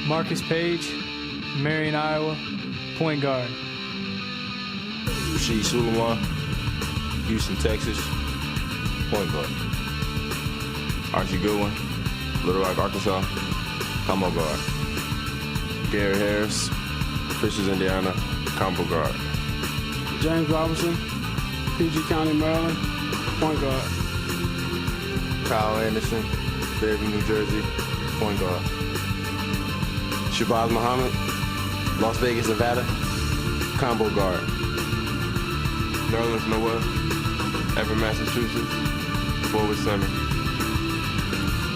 Marcus Page, Marion, Iowa, point guard. Rasheed Suleiman, Houston, Texas, point guard. Archie Goodwin, Little Rock, Arkansas, combo guard. Gary Harris, Fishers, Indiana, combo guard. James Robinson, PG County, Maryland, point guard. Kyle Anderson, Fairview, New Jersey, point guard. Shabazz Muhammad, Las Vegas, Nevada, combo guard. Nerlens Noel, Everett, Massachusetts, forward center.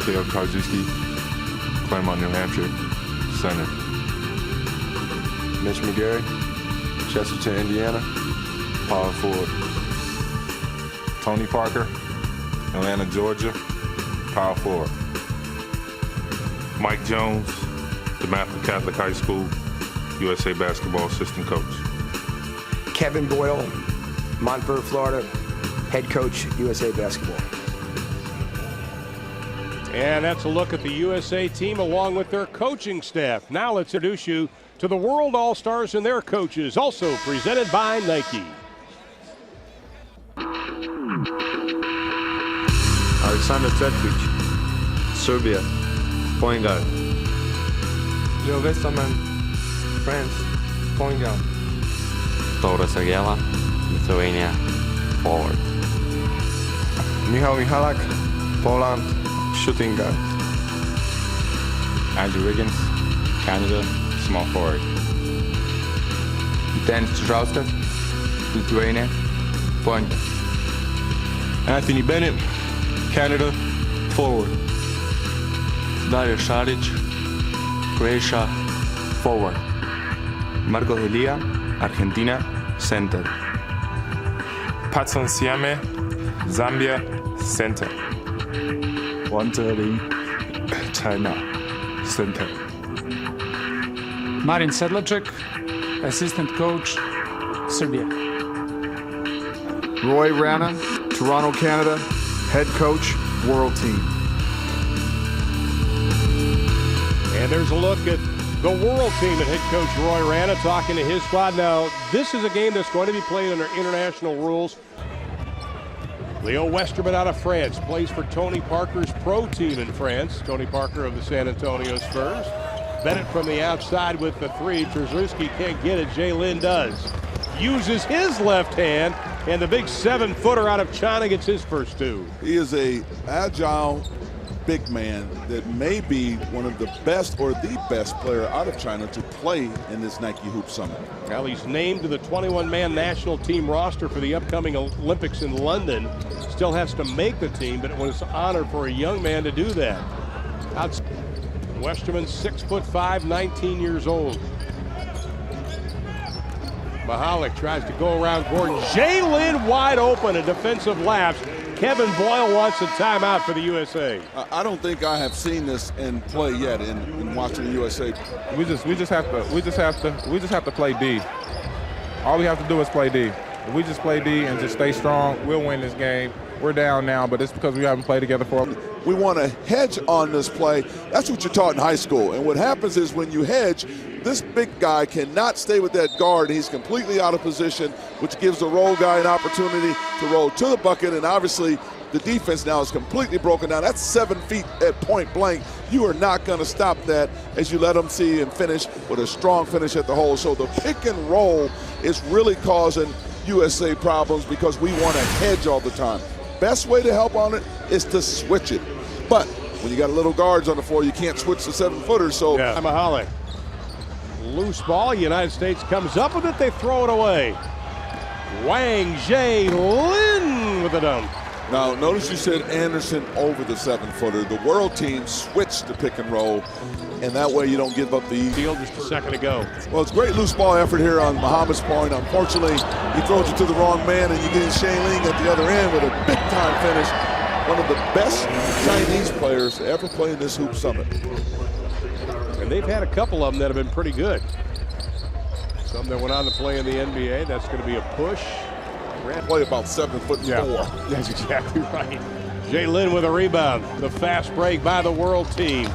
Caleb Tarczewski, Claremont, New Hampshire, center. Mitch McGarry, Chesterton, Indiana, power forward. Tony Parker, Atlanta, Georgia, power forward. Mike Jones, DeMatha Catholic High School, USA basketball assistant coach. Kevin Boyle, Montverde, Florida, head coach, USA basketball. And that's a look at the USA team along with their coaching staff. Now let's introduce you to the World All-Stars and their coaches, also presented by Nike. Alexander Tretvic, Serbia, point guard. Joe Westerman, France, point guard. Toro Sergela, Lithuania, forward. Michal Michalak, Poland, shooting guard. Andrew Wiggins, Canada, small forward. Denis Strzauskas, Lithuania, point guard. Anthony Bennett, Canada, forward. Dario Šarić, Croatia, forward. Marco Delia, Argentina, center. Patson Siame, Zambia, center. Wang Zhelin, China, center. Marin Sedlacek, assistant coach, Serbia. Roy Rana, Toronto, Canada, head coach, world team. And there's a look at the world team and head coach Roy Rana talking to his squad. Now, this is a game that's going to be played under international rules. Leo Westerman out of France plays for Tony Parker's pro team in France. Tony Parker of the San Antonio Spurs. Bennett from the outside with the three. Trzewski can't get it. Zhelin does. Uses his left hand, and the big 7-footer out of China gets his first two. He is a agile big man that may be one of the best or the best player out of China to play in this Nike Hoop Summit. Well, he's named to the 21-man national team roster for the upcoming Olympics in London. Still has to make the team, but it was an honor for a young man to do that. Westerman, 6'5", 19 years old. Mahalik tries to go around Gordon. Zhelin wide open, a defensive lapse. Kevin Boyle wants a timeout for the USA. I don't think I have seen this in play yet in watching the USA. We just have to play D. All we have to do is play D. If we just play D and just stay strong, we'll win this game. We're down now, but it's because we haven't played together for. We want to hedge on this play. That's what you're taught in high school. And what happens is when you hedge, this big guy cannot stay with that guard. He's completely out of position, which gives the roll guy an opportunity to roll to the bucket. And obviously, the defense now is completely broken down. That's 7 feet at point blank. You are not going to stop that as you let them see and finish with a strong finish at the hole. So the pick and roll is really causing USA problems because we want to hedge all the time. Best way to help on it is to switch it. But when you got little guards on the floor, you can't switch the 7-footers. So yeah. Mahalik. Loose ball. United States comes up with it. They throw it away. Wang Zhelin with a dunk. Now, notice you said Anderson over the 7-footer. The world team switched to pick and roll, and that way you don't give up the field just a second ago. Well, it's great loose ball effort here on Muhammad's point. Unfortunately, he throws it to the wrong man, and you get Zhelin at the other end with a big-time finish. One of the best Chinese players to ever play in this Hoop Summit. And they've had a couple of them that have been pretty good. Some that went on to play in the NBA. That's going to be a push. Play about 7'4". That's exactly right. Zhelin with a rebound. The fast break by the world team.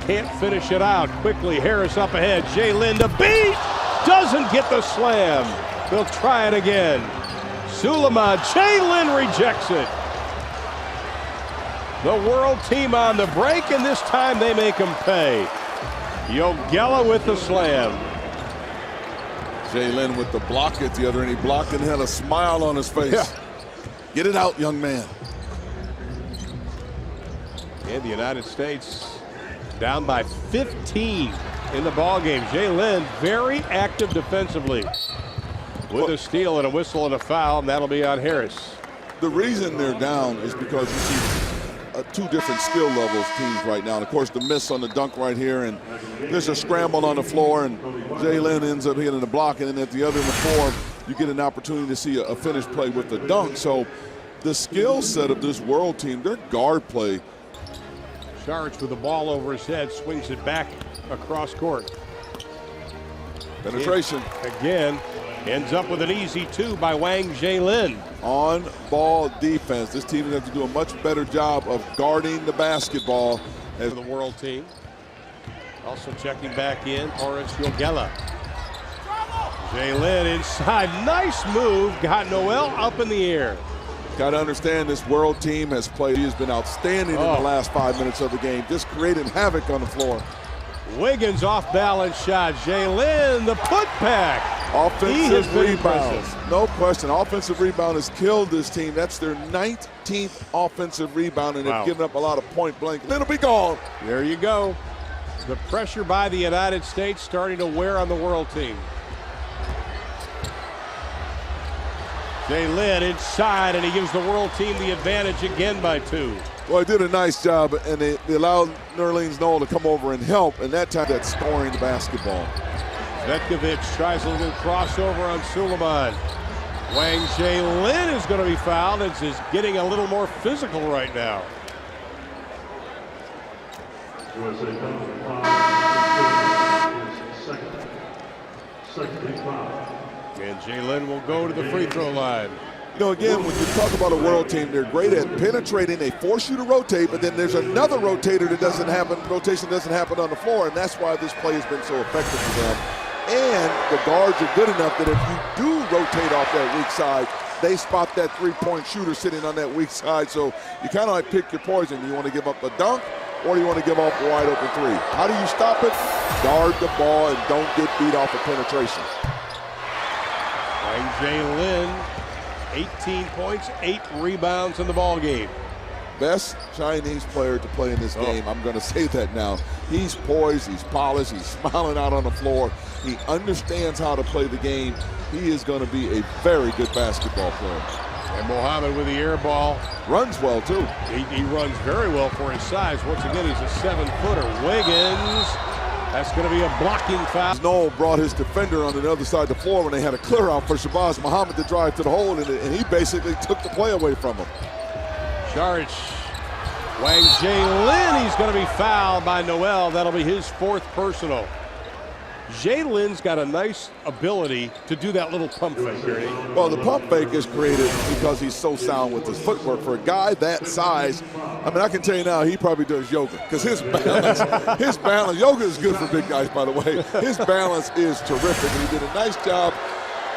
can't finish it out. Quickly, Harris up ahead. Zhelin to beat. Doesn't get the slam. They'll try it again. Suleiman, Zhelin rejects it. The world team on the break, and this time they make him pay. Yogela with the slam. Zhelin with the block at the other end. He blocked and had a smile on his face. Yeah. Get it out, young man. And the United States down by 15 in the ballgame. Zhelin very active defensively with a steal and a whistle and a foul, and that'll be on Harris. The reason they're down is because you see two different skill levels teams right now. And of course, the miss on the dunk right here, and there's a scramble on the floor, and Zhelin ends up hitting the block, and then at the other end of the floor, you get an opportunity to see a finished play with the dunk. So the skill set of this world team, their guard play. Saric with the ball over his head, swings it back across court. Penetration. Again, ends up with an easy two by Wang Zhelin. On ball defense. This team is going to have to do a much better job of guarding the basketball. As the world team. Also checking back in, Horace Yogela. Zhelin inside, nice move, got Noel up in the air. Got to understand this world team has played. He has been outstanding in the last 5 minutes of the game, just creating havoc on the floor. Wiggins off balance shot. Zhelin, the putback. Offensive rebounds. No question. Offensive rebound has killed this team. That's their 19th offensive rebound, and they've given up a lot of point blank. And it'll be gone. There you go. The pressure by the United States starting to wear on the world team. Zhelin inside, and he gives the world team the advantage again by 2. Well, he did a nice job, and they allowed Nerlens Noel to come over and help, and that time that's scoring the basketball. Vetkovic tries a little crossover on Suleiman. Wang Zhelin is going to be fouled and is getting a little more physical right now. And Zhelin will go to the free throw line. You know, again, when you talk about a world team, they're great at penetrating. They force you to rotate, but then there's another rotator that doesn't happen. Rotation doesn't happen on the floor, and that's why this play has been so effective for them. And the guards are good enough that if you do rotate off that weak side, they spot that three-point shooter sitting on that weak side. So you kind of like pick your poison. Do you want to give up a dunk, or do you want to give off a wide open three? How do you stop it? Guard the ball and don't get beat off of penetration. Wang Zhelin, 18 points, 8 rebounds in the ball game. Best Chinese player to play in this game. I'm going to say that now. He's poised, he's polished, he's smiling out on the floor. He understands how to play the game. He is going to be a very good basketball player. And Mohammed with the air ball. Runs well, too. He runs very well for his size. Once again, he's a 7-footer. Wiggins. That's going to be a blocking foul. Noel brought his defender on the other side of the floor when they had a clear out for Shabazz Muhammad to drive to the hole, and he basically took the play away from him. Saric, Wang Zhelin, he's going to be fouled by Noel. That'll be his 4th personal. Zhelin's got a nice ability to do that little pump fake here. Well, the pump fake is created because he's so sound with his footwork. For a guy that size, I mean, I can tell you now, he probably does yoga because his balance, yoga is good for big guys, by the way. His balance is terrific, and he did a nice job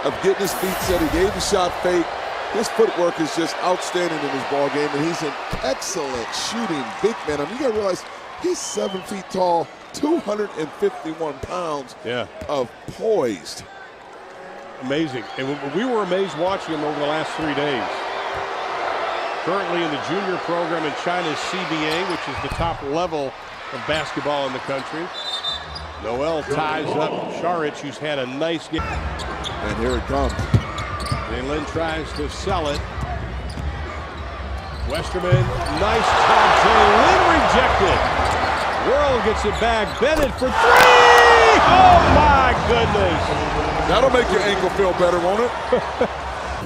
of getting his feet set. He gave the shot fake. His footwork is just outstanding in this ball game, and he's an excellent shooting big man. I mean, you got to realize he's 7 feet tall, 251 pounds of poised. Amazing. And we were amazed watching him over the last 3 days. Currently in the junior program in China's CBA, which is the top level of basketball in the country. Noel ties up Saric, who's had a nice game. And here it comes. Zhelin tries to sell it. Westerman, nice top. Zhelin rejected. World gets it back. Bennett for 3! Oh my goodness! That'll make your ankle feel better, won't it?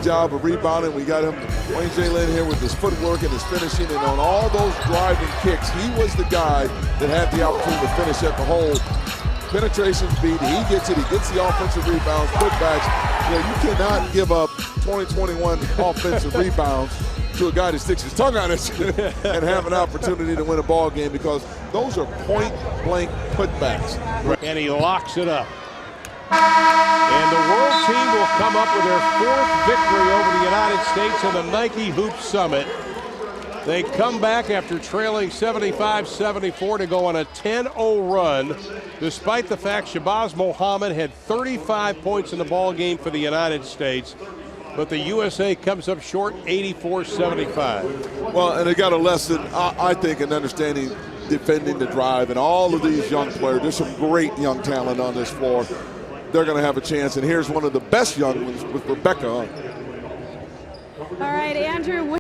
Job of rebounding. We got him, Wang Zhelin here with his footwork and his finishing, and on all those driving kicks, he was the guy that had the opportunity to finish at the hole. Penetration beat, he gets it, he gets the offensive rebounds, putbacks. You know, you cannot give up 20-21 offensive rebounds to a guy that sticks his tongue out at you and have an opportunity to win a ball game, because those are point-blank putbacks. And he locks it up. And the world team will come up with their 4th victory over the United States in the Nike Hoop Summit. They come back after trailing 75-74 to go on a 10-0 run, despite the fact Shabazz Muhammad had 35 points in the ball game for the United States. But the USA comes up short 84-75. Well, and they got a lesson, I think, in understanding defending the drive. And all of these young players, there's some great young talent on this floor. They're going to have a chance. And here's one of the best young ones with Rebecca. All right, Andrew.